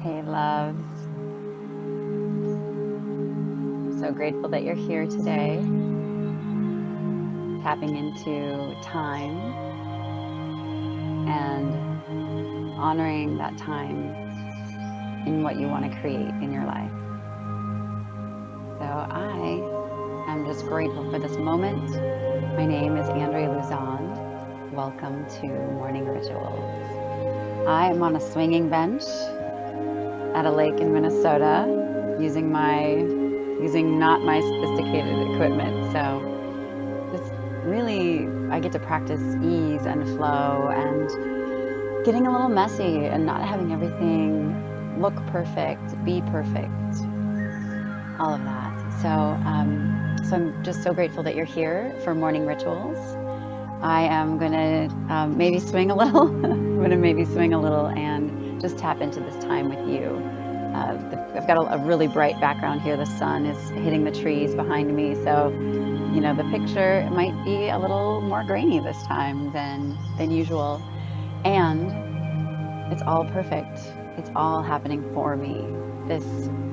Hey, loves. So grateful that you're here today, tapping into time and honoring that time in what you want to create in your life. So I am just grateful for this moment. My name is Andrea Luzon. Welcome to Morning Rituals. I am on a swinging bench at a lake in Minnesota using not my sophisticated equipment. So just really, I get to practice ease and flow and getting a little messy and not having everything look perfect, be perfect, all of that. So I'm just so grateful that you're here for Morning Rituals. I am gonna maybe swing a little. I'm gonna maybe swing a little and just tap into this time with you. I've got a really bright background here. The sun is hitting the trees behind me, so you know the picture might be a little more grainy this time than usual, and it's all perfect. It's all happening for me.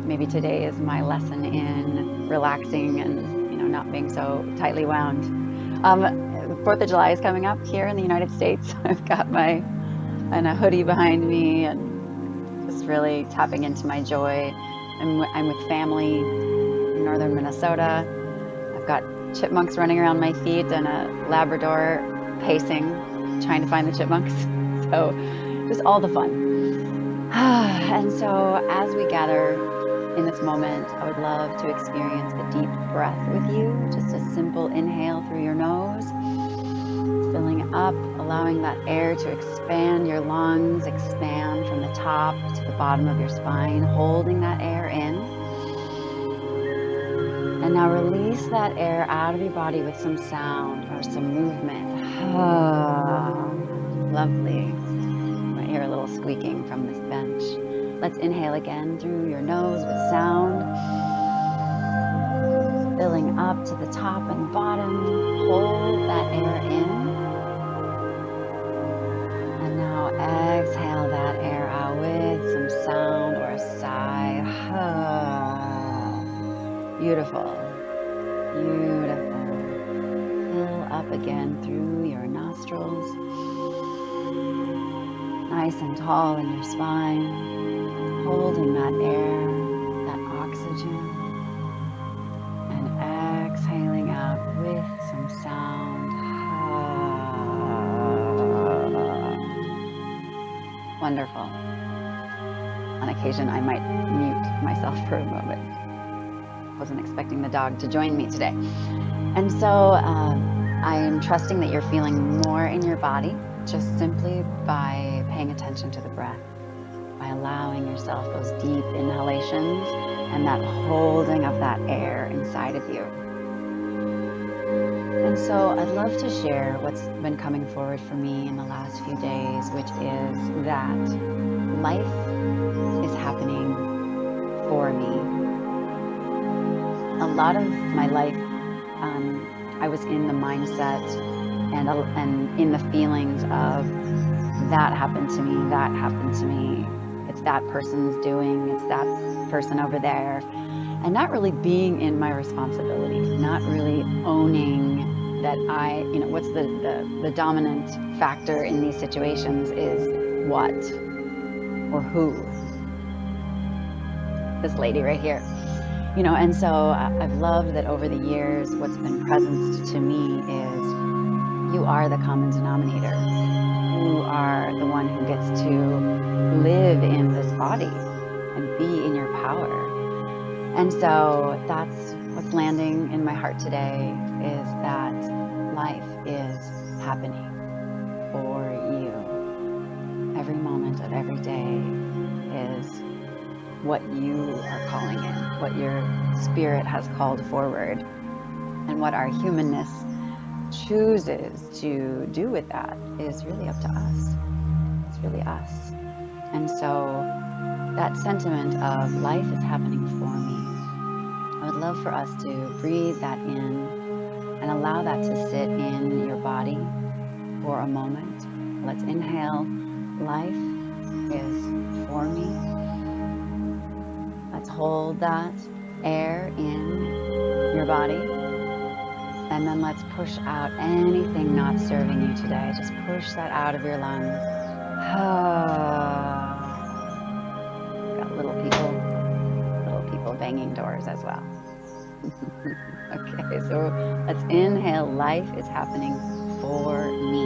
Maybe today is my lesson in relaxing and not being so tightly wound. 4th of July is coming up here in the United States. I've got a hoodie behind me and just really tapping into my joy. I'm with family in northern Minnesota. I've got chipmunks running around my feet and a Labrador pacing, trying to find the chipmunks. So just all the fun. And so as we gather in this moment, I would love to experience a deep breath with you. Just a simple inhale through your nose, filling up, allowing that air to expand your lungs, expand from the top to the bottom of your spine, holding that air in. And now release that air out of your body with some sound or some movement. Lovely. You might hear a little squeaking from this bench. Let's inhale again through your nose with sound. Filling up to the top and bottom. Hold that air in. And now exhale that air out with some sound or a sigh. Beautiful. Beautiful. Fill up again through your nostrils. Nice and tall in your spine. Holding that air, that oxygen, and exhaling out with some sound. Wonderful. On occasion, I might mute myself for a moment. Wasn't expecting the dog to join me today. And so I am trusting that you're feeling more in your body just simply by paying attention to the breath, by allowing yourself those deep inhalations and that holding of that air inside of you. And so I'd love to share what's been coming forward for me in the last few days, which is that life is happening for me. A lot of my life, I was in the mindset and in the feelings of that happened to me, that happened to me. It's that person's doing, it's that person over there. And not really being in my responsibility, not really owning that what's the dominant factor in these situations is what or who. This lady right here. And so I've loved that over the years, what's been present to me is you are the common denominator. You are the one who gets to live in this body and be in your power. And so that's what's landing in my heart today, is that life is happening for you. Every moment of every day is what you are calling in, what your spirit has called forward, and what our humanness chooses to do with that is really up to us. It's really us. And so that sentiment of life is happening for me, I would love for us to breathe that in and allow that to sit in your body for a moment. Let's inhale, life is for me. Let's hold that air in your body. And then let's push out anything not serving you today. Just push that out of your lungs. Got little people banging doors as well. Okay, so let's inhale. Life is happening for me.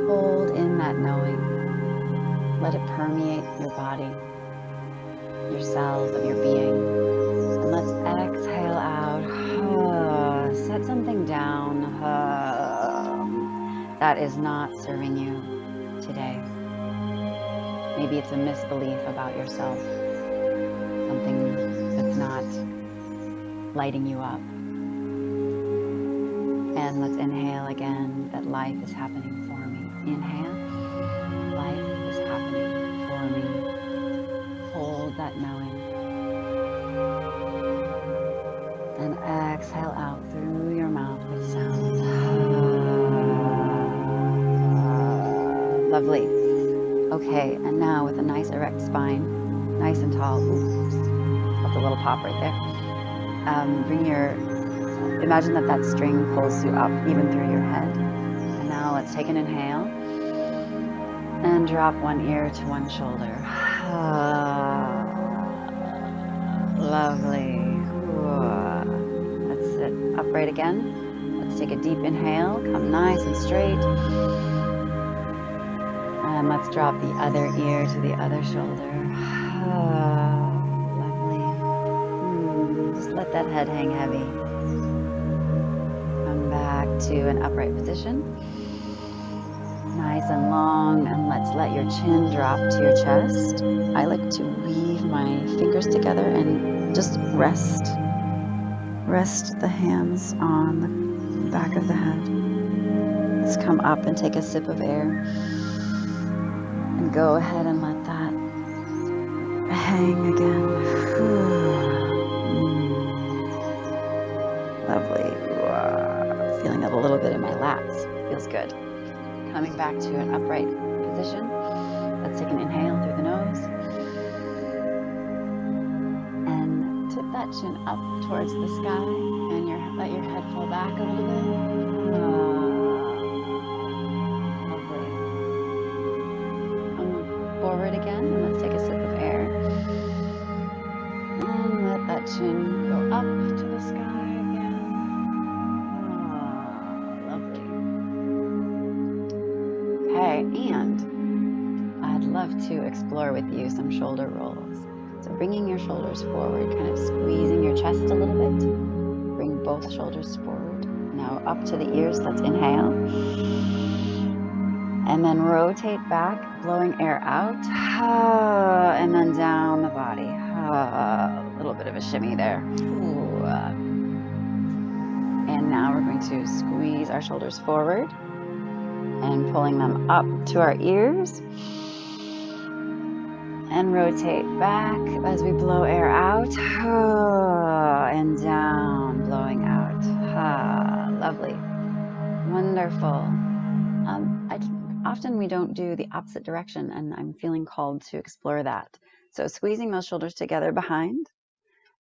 Hold in that knowing. Let it permeate your body, your cells of your being. And let's exhale out. Set something down that is not serving you today. Maybe it's a misbelief about yourself. Something that's not lighting you up. And let's inhale again that life is happening for me. Inhale. Life is happening for me. Hold that knowing. And exhale out through your mouth with sound. Lovely. Okay, and now with a nice erect spine, nice and tall. Oops, felt a little pop right there. Imagine that string pulls you up even through your head. And now let's take an inhale and drop one ear to one shoulder. Lovely. Let's sit upright again. Let's take a deep inhale, come nice and straight. And let's drop the other ear to the other shoulder. Lovely. Just let that head hang heavy. Come back to an upright position. Nice and long, and let's let your chin drop to your chest. I like to weave my fingers together and just rest the hands on the back of the head. Let's come up and take a sip of air. And go ahead and let that hang again. Lovely. Feeling it a little bit in my lats. Feels good. Coming back to an upright position. Let's take an inhale through the nose. And tip that chin up towards the sky. And let your head fall back a little bit. Lovely. Come forward again and let's take a sip of air. And let that chin go up to the sky again. Lovely. Okay, and I'd love to explore with you some shoulder rolls. So bringing your shoulders forward, kind of squeezing your chest a little bit. Bring both shoulders forward. Now up to the ears, let's inhale. And then rotate back, blowing air out. And then down the body. A little bit of a shimmy there. And now we're going to squeeze our shoulders forward and pulling them up to our ears. And rotate back as we blow air out. And down, blowing out. Lovely. Wonderful. Often we don't do the opposite direction, and I'm feeling called to explore that. So squeezing those shoulders together behind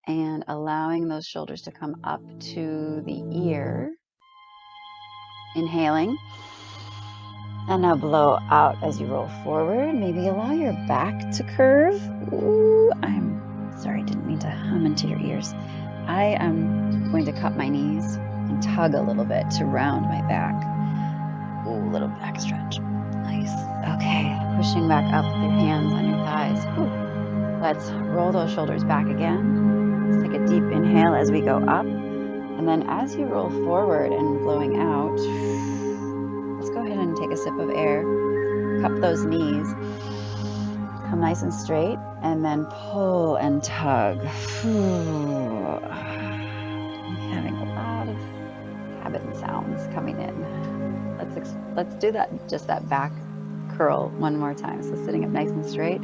and allowing those shoulders to come up to the ear. Inhaling. And now blow out as you roll forward. Maybe allow your back to curve. Ooh, I'm sorry, didn't mean to hum into your ears. I am going to cup my knees and tug a little bit to round my back. Ooh, little back stretch. Nice. Okay, pushing back up with your hands on your thighs. Ooh. Let's roll those shoulders back again. Let's take a deep inhale as we go up. And then as you roll forward and blowing out, let's go ahead and take a sip of air. Cup those knees. Come nice and straight. And then pull and tug. I'm having a lot of habit sounds coming in. Let's do that, just that back curl one more time. So sitting up nice and straight.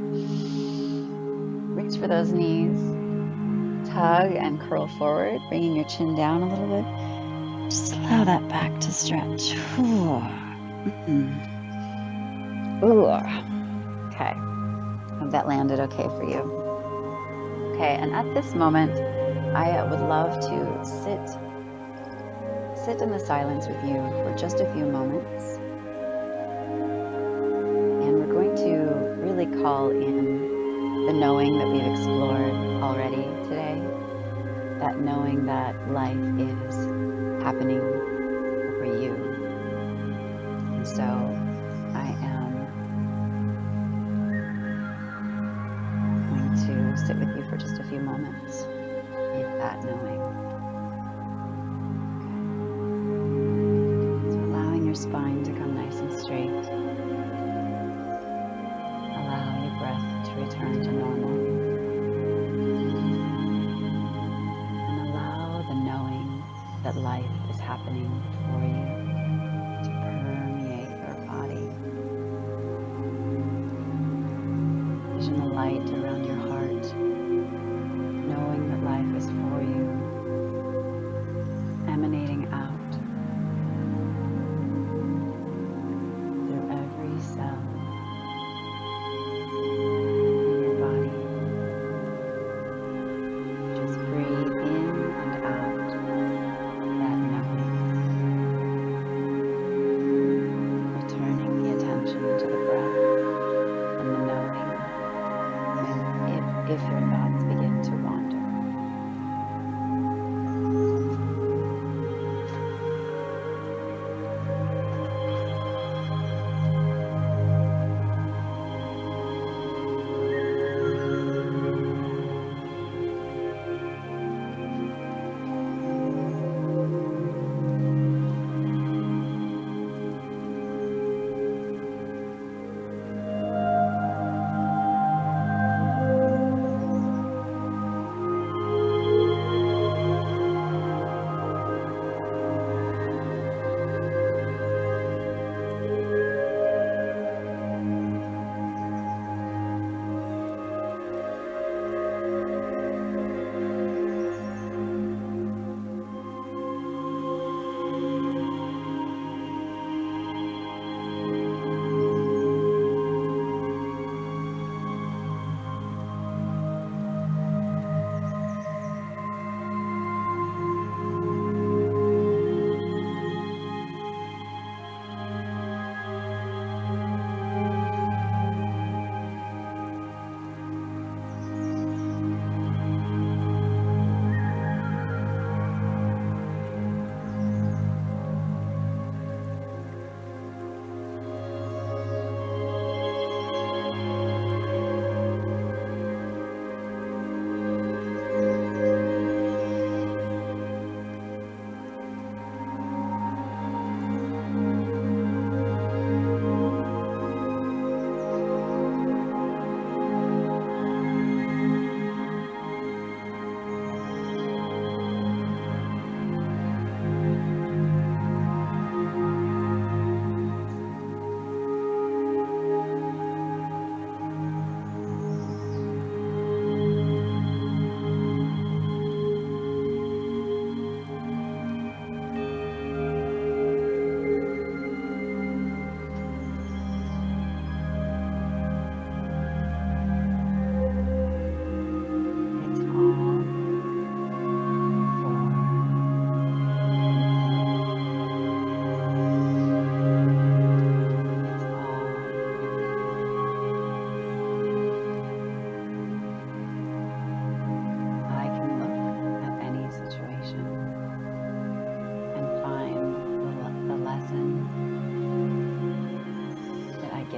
Reach for those knees. Tug and curl forward, bringing your chin down a little bit. Just allow that back to stretch. Okay. Hope that landed okay for you. Okay, and at this moment, I would love to sit in the silence with you for just a few moments. And we're going to really call in the knowing that we've explored already today. That knowing that life is happening for you. And so I am going to sit with you for just a few moments with that knowing. Okay. So allowing your spine to come nice and straight. Allow your breath to return to normal. And allow the knowing that life is happening for you to permeate your body. Vision the light around your heart, knowing that life is for you, emanating out through every cell in your body. Just breathe in and out that knowing, returning the attention to the breath and the knowing if your thoughts begin to wander.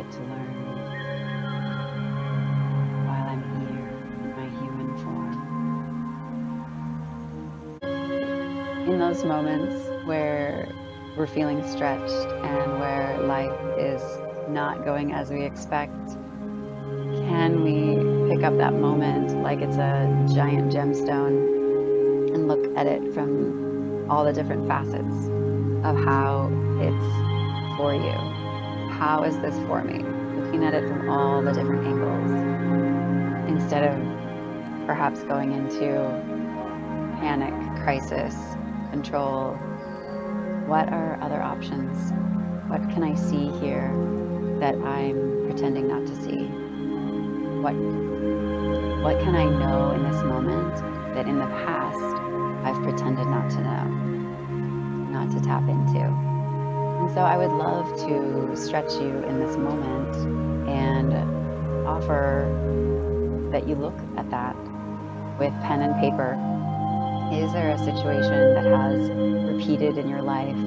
To learn while I'm here in my human form. In those moments where we're feeling stretched and where life is not going as we expect, can we pick up that moment like it's a giant gemstone and look at it from all the different facets of how it's for you? How is this for me? Looking at it from all the different angles instead of perhaps going into panic, crisis, control. What are other options? What can I see here that I'm pretending not to see? What can I know in this moment that in the past I've pretended not to know, not to tap into? And so I would love to stretch you in this moment and offer that you look at that with pen and paper. Is there a situation that has repeated in your life,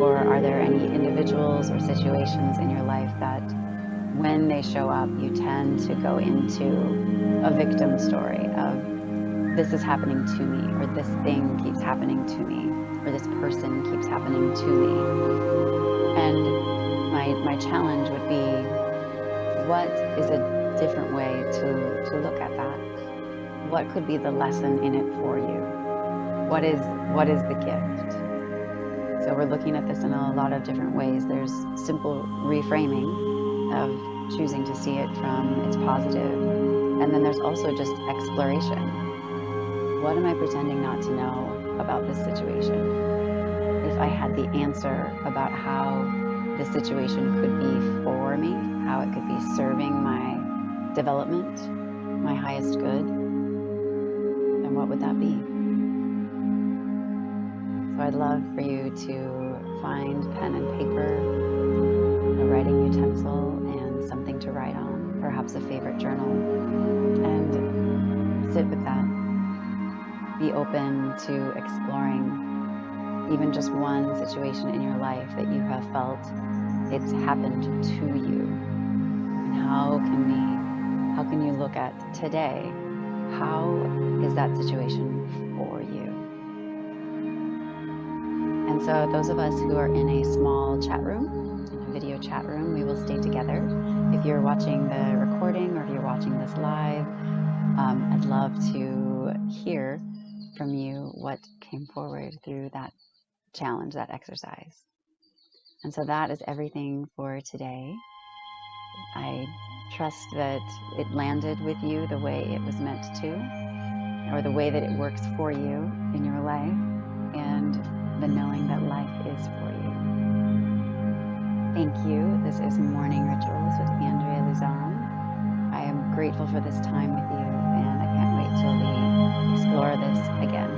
or are there any individuals or situations in your life that when they show up, you tend to go into a victim story of this is happening to me, or this thing keeps happening to me, or this person keeps happening to me? And my challenge would be, what is a different way to look at that? What could be the lesson in it for you? What is the gift? So we're looking at this in a lot of different ways. There's simple reframing of choosing to see it from its positive. And then there's also just exploration. What am I pretending not to know about this situation? If I had the answer about how this situation could be for me, how it could be serving my development, my highest good, then what would that be? So I'd love for you to find pen and paper, a writing utensil, and something to write on, perhaps a favorite journal, and sit with that. Be open to exploring even just one situation in your life that you have felt it's happened to you. And how can you look at today? How is that situation for you? And so those of us who are in a small chat room, in a video chat room, we will stay together. If you're watching the recording or if you're watching this live, I'd love to hear from you what came forward through that challenge, that exercise. And so that is everything for today. I trust that it landed with you the way it was meant to, or the way that it works for you in your life, and the knowing that life is for you. Thank you. This is Morning Rituals with Andrea Luzon. I am grateful for this time with you, and I can't wait till we explore this again.